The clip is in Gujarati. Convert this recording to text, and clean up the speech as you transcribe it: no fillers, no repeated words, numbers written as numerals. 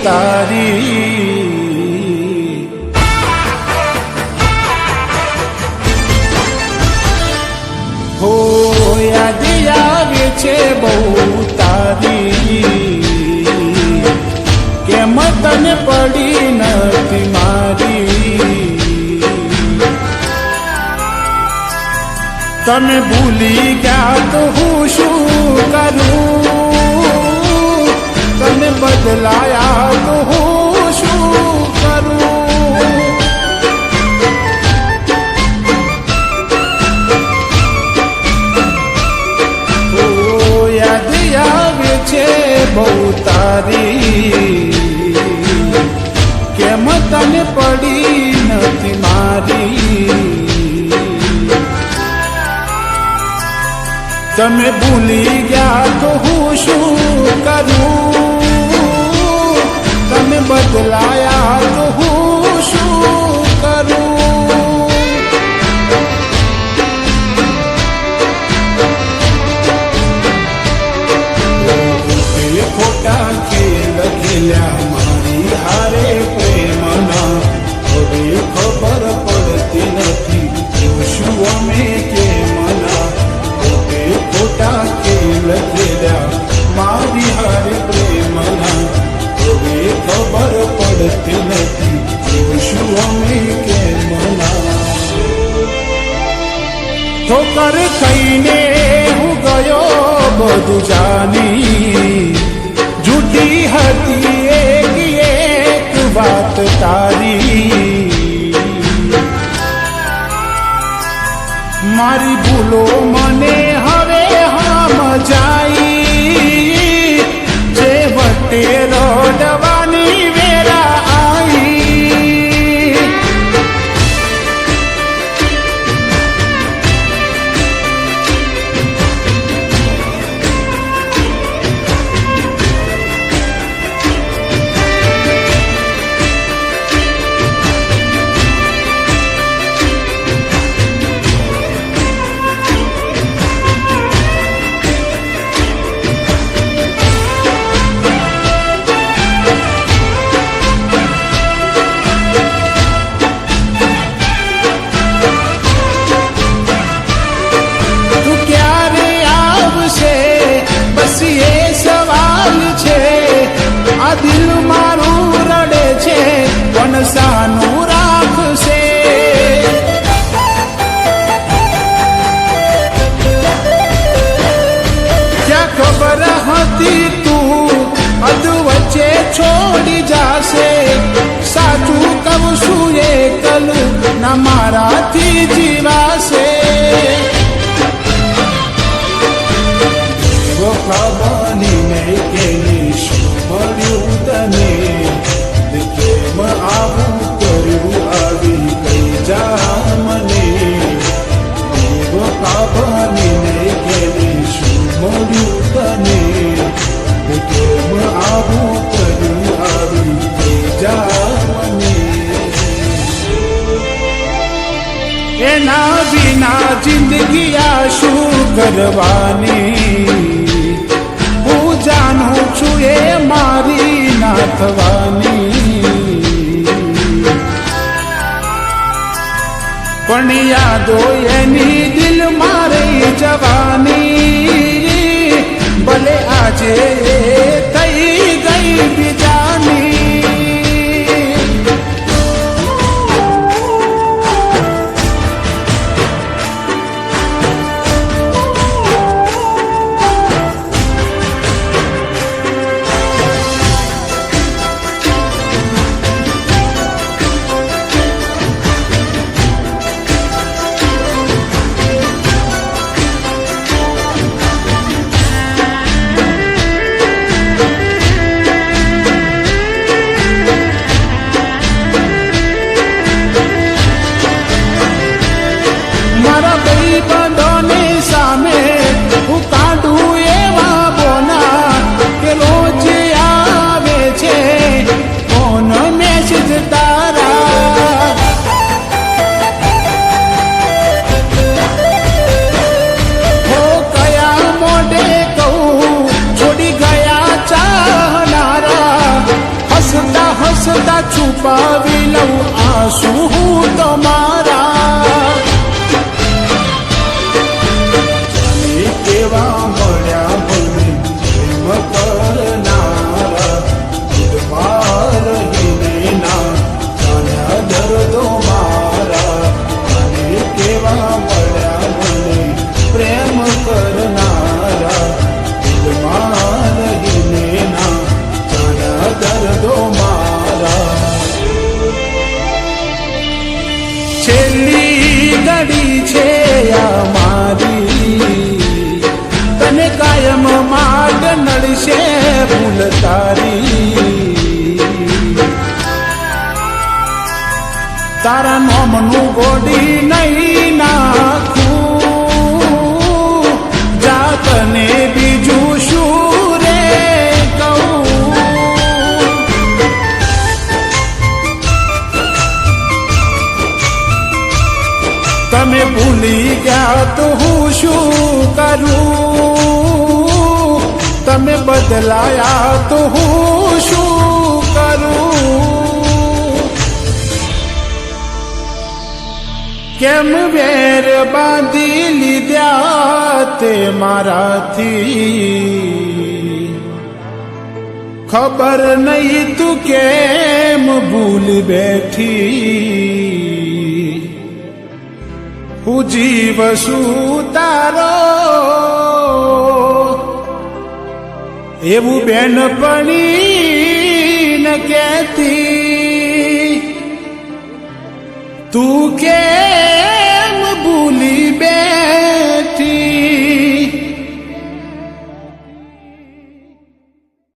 તારી હો યાદ આવે છે બહુ તારી કેમ તને પડી નથી મારી તમે ભૂલી ગયા તો હું શું કરું તમે બદલાયા તો હું શું કરું યાદ આવે છે બહુ તારી કેમ તને પડી નથી મારી તમે ભૂલી ગયા તો હું શું કરું તમે બદલાયા તો હું શું કરું ખોટા ખેલ ખેલ્યા મારી હારે પ્રેમના હવે ખબર પડતી નથી શું અમે કેમના ખોટા ખેલ ખેલ્યા મારી હારે પ્રેમના હવે ખબર પડતી નથી શું અમે કેમના ઠોકર કહીને હું ગયો બધું જાની જૂઠી હતી એક વાત તારી મારી ભૂલો મને હવે સમજાઈ જે વટે રોડવાની વેરા આવી દિલ મારું રડે છે પણ સાનું રાખશે ક્યાં ખબર હતી તું અધ વચ્ચે છોડી જાશે સાચું કહું છું એકલ ના મારાથી જીવાશે બની નહીં કેની મળ્યું તને કેમ આવું કર્યું આવી કઈ જા મને બની નહીં કેની શું મળ્યું તને કેમ આવું કર્યું આવી કઈ જા મને એના વિના જિંદગી આ શું કરવાની જાણું છું એ મારી ના થવાની પણ યાદો એની દિલ મારી જવાની ભલે આજે થઈ ગઈ બીજાની છુપાવી લઉં આંસુ હું તમારા કેવા મળ્યા મને પ્રેમ કરનારા દુઃખમાં રહીને ના જાણ્યા દર્દો મારા અને કેવા મળ્યા મને પ્રેમ કરનારા દુઃખમાં રહીને ના જાણ્યા દર્દો મારા છેલ્લી ઘડી છે આ મારી તને કાયમ માગ નડશે ભૂલ તારી તારા નોમનું ગોડી નહીં નાખું જા તને બીજું શું રે કહું તમે ભૂલી ગયા તો હું શું કરું તમે બદલાયા તો હું શું કરું કેમ વેર બાંધી લીધા તે મારાથી ખબર નહીં તું કેમ ભૂલ બેઠી હું જીવ શું તારો એવું બેનપણી ન કહેતી તું કેમ ભૂલી બે